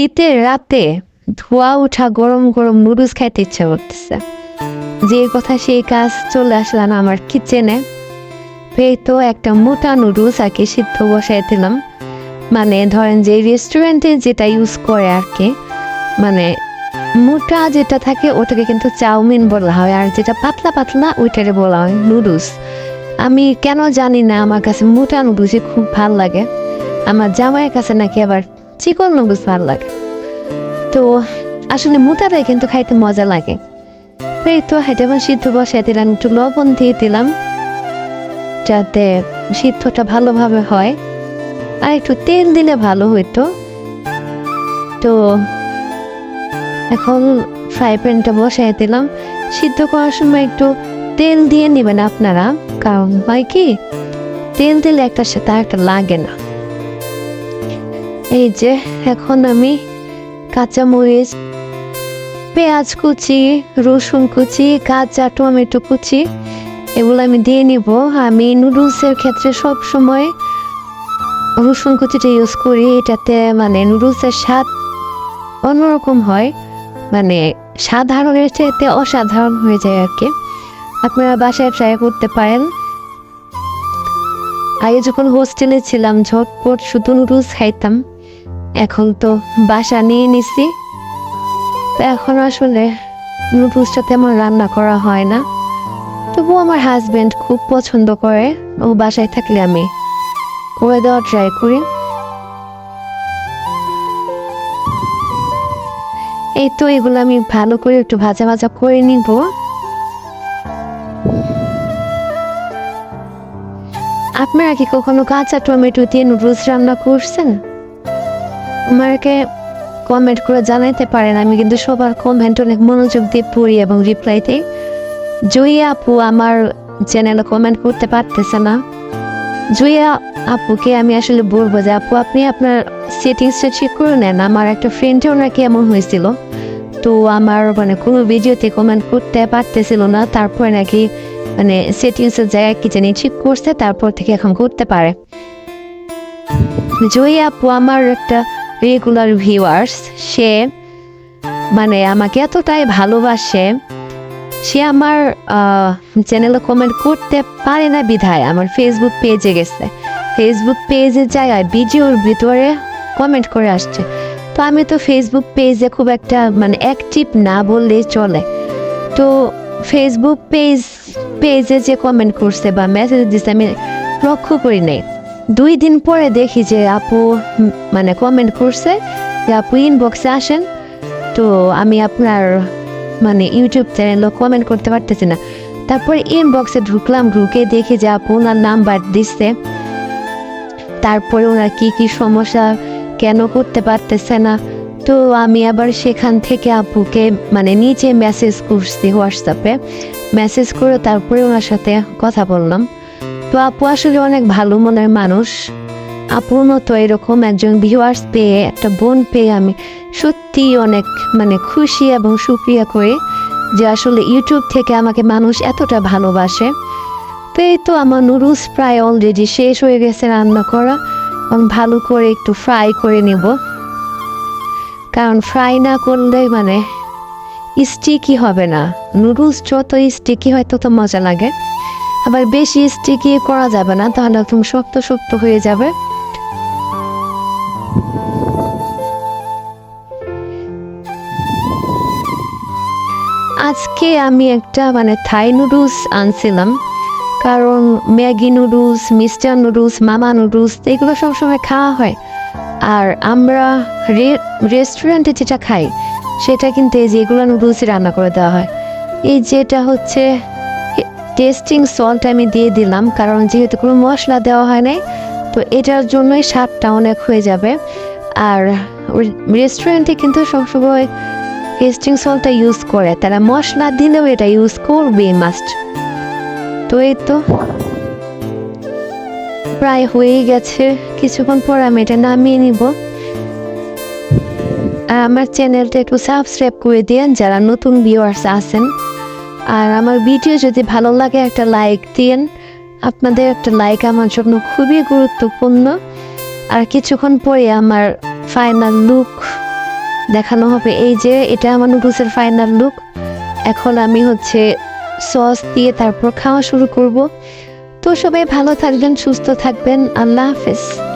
শীতের রাতে ধোয়া ওঠা গরম গরম নুডলস খাইতে ইচ্ছা করতেছে। যে কথা সেই কাজ, চলে আসলাম আমার কিচেনে। এই তো একটা মোটা নুডলস আর কি সিদ্ধ বসাই দিলাম। মানে ধরেন যে রেস্টুরেন্টে যেটা ইউজ করে আর কি, মানে মোটা যেটা থাকে ওটাকে কিন্তু চাউমিন বলা হয়, আর যেটা পাতলা পাতলা ওইটারে বলা হয় নুডলস। আমি কেন জানি না, আমার কাছে মোটা নুডলসই খুব ভাল লাগে। আমার জামাইয়ের কাছে নাকি আবার চিকন নুডলস ভাল লাগে। তো আসলে মোটাটাই কিন্তু খাইতে মজা লাগে। এই তো এটা আমার সিদ্ধ বসাই দিলাম, একটু লবণ দিয়ে দিলাম যাতে সিদ্ধটা ভালোভাবে হয়, আর একটু তেল দিলে ভালো হইতো। তো এখন ফ্রাই প্যানটা বসাই দিলাম। সিদ্ধ করার সময় একটু তেল দিয়ে নেবেন আপনারা, কারণ হয় কি তেল দিলে একটা সাথে একটা লাগে না। এই যে এখন আমি কাঁচামরিচ, পেঁয়াজ কুচি, রসুন কুচি, কাঁচা টমেটো কুচি এগুলো আমি দিয়ে নিব। আমি নুডলসের ক্ষেত্রে সব সময় রসুন কুচিটা ইউজ করি, এটাতে মানে নুডলসের স্বাদ অন্যরকম হয়, মানে সাধারণের চাইতে অসাধারণ হয়ে যায় আর কি। আপনারা বাসায় ট্রাই করতে পারেন। আগে যখন হোস্টেলে ছিলাম ঝটপট শুধু নুডলস খাইতাম, এখন তো বাসা নিয়ে নিছি, তো এখন আসলে নুডলসটা তেমন রান্না করা হয় না। তবুও আমার হাজব্যান্ড খুব পছন্দ করে, ও বাসায় থাকলে আমি করে দেওয়া ট্রাই করি। এই তো এগুলো আমি ভালো করে একটু ভাজা ভাজা করে নিব। আপনারা কি কখনো কাঁচা টমেটো দিয়ে নুডলস রান্না করছেন? আমাকে কমেন্ট করে জানাইতে পারেন। আমি কিন্তু সবার কমেন্ট অনেক মনোযোগ দিয়ে পড়ি এবং রিপ্লাই দিই। জয়ী আপু আমার চ্যানেলে কমেন্ট করতে পারতেছে না। জয়ী আপুকে আমি আসলে বলবো যে আপু আপনি আপনার সেটিংসটা চেক করে নেন। আমার একটা ফ্রেন্ডের নাকি এমন হয়েছিল, তো আমার মানে কোনো ভিডিওতে কমেন্ট করতে পারতেছিল না, তারপরে নাকি মানে সেটিংসের জায়গায় কি জানি ঠিক করছে, তারপর থেকে এখন করতে পারে। জয়ী আপু আমার একটা রেগুলার ভিউয়ার্স, সে মানে আমাকে এতটাই ভালোবাসে, সে আমার চ্যানেলে কমেন্ট করতে পারে না বিধায় আমার ফেসবুক পেজে গেছে, ফেসবুক পেজের জায়গায় ভিডিওর ভিতরে কমেন্ট করে আসছে। তো আমি তো ফেসবুক পেজে খুব একটা মানে অ্যাক্টিভ না বললেই চলে, তো ফেসবুক পেজে যে কমেন্ট করছে বা মেসেজ দিচ্ছে আমি লক্ষ্য করি নাই। 2 দিন পরে দেখি যে আপু মানে কমেন্ট করছে যে আপু ইনবক্সে আসেন, তো আমি আপনার মানে ইউটিউব চ্যানেলে কমেন্ট করতে পারতেছি না। তারপরে ইনবক্সে ঢুকলাম, ঢুকে দেখি যে আপু ওনার নাম্বার দিচ্ছে, তারপরে ওনার কি কি সমস্যা কেন করতে পারতেছে না। তো আমি আবার সেখান থেকে আপুকে মানে নিচে মেসেজ করছি, হোয়াটসঅ্যাপে মেসেজ করে তারপরে ওনার সাথে কথা বললাম। তো আপু আসলে অনেক ভালো মনের মানুষ। আপুর মতো এরকম একজন ভিউয়ার্স পেয়ে, একটা বোন পেয়ে আমি সত্যি অনেক মানে খুশি এবং শুকরিয়া করি যে আসলে ইউটিউব থেকে আমাকে মানুষ এতটা ভালোবাসে। তো এই তো আমার নুডলস প্রায় অলরেডি শেষ হয়ে গেছে রান্না করা, এবং ভালো করে একটু ফ্রাই করে নিব, কারণ ফ্রাই না করলে মানে স্টিকি হবে না। নুডলস যত স্টিকি হয় তত মজা লাগে, আবার বেশি স্টিকি করা যাবে না, তাহলে একদম শক্ত শক্ত হয়ে যাবে। আজকে আমি একটা মানে থাই নুডলস আনছিলাম, কারণ ম্যাগি নুডলস, মিস্টার নুডলস, মামা নুডলস এগুলো সবসময় খাওয়া হয়, আর আমরা রেস্টুরেন্টে যেটা খাই সেটা কিন্তু এই যেগুলো নুডলসই রান্না করে দেওয়া হয়। এই যেটা হচ্ছে টেস্টিং সল্ট আমি দিয়ে দিলাম, কারণ যেহেতু কোনো মশলা দেওয়া হয় নাই, তো এটার জন্যই স্বাদটা অনেক হয়ে যাবে। আর রেস্টুরেন্টে কিন্তু সবসময় টেস্টিং সল্টটা ইউজ করে, তারা মশলা দিলেও এটা ইউজ করবে মাস্ট। তো এই তো প্রায় হয়ে গেছে, কিছুক্ষণ পর আমি এটা নামিয়ে নিব। আর আমার চ্যানেলটা একটু সাবস্ক্রাইব করে দিন যারা নতুন ভিউয়ার্স আছেন, আর আমার ভিডিও যদি ভালো লাগে একটা লাইক দিন। আপনাদের একটা লাইক আমার জন্য খুবই গুরুত্বপূর্ণ। আর কিছুক্ষণ পরে আমার ফাইনাল লুক দেখানো হবে এই যে এটা আমার নুডলসের ফাইনাল লুক। এখন আমি হচ্ছে সস দিয়ে তারপর খাওয়া শুরু করব। তো সবাই ভালো থাকবেন, সুস্থ থাকবেন, আল্লাহ হাফেজ।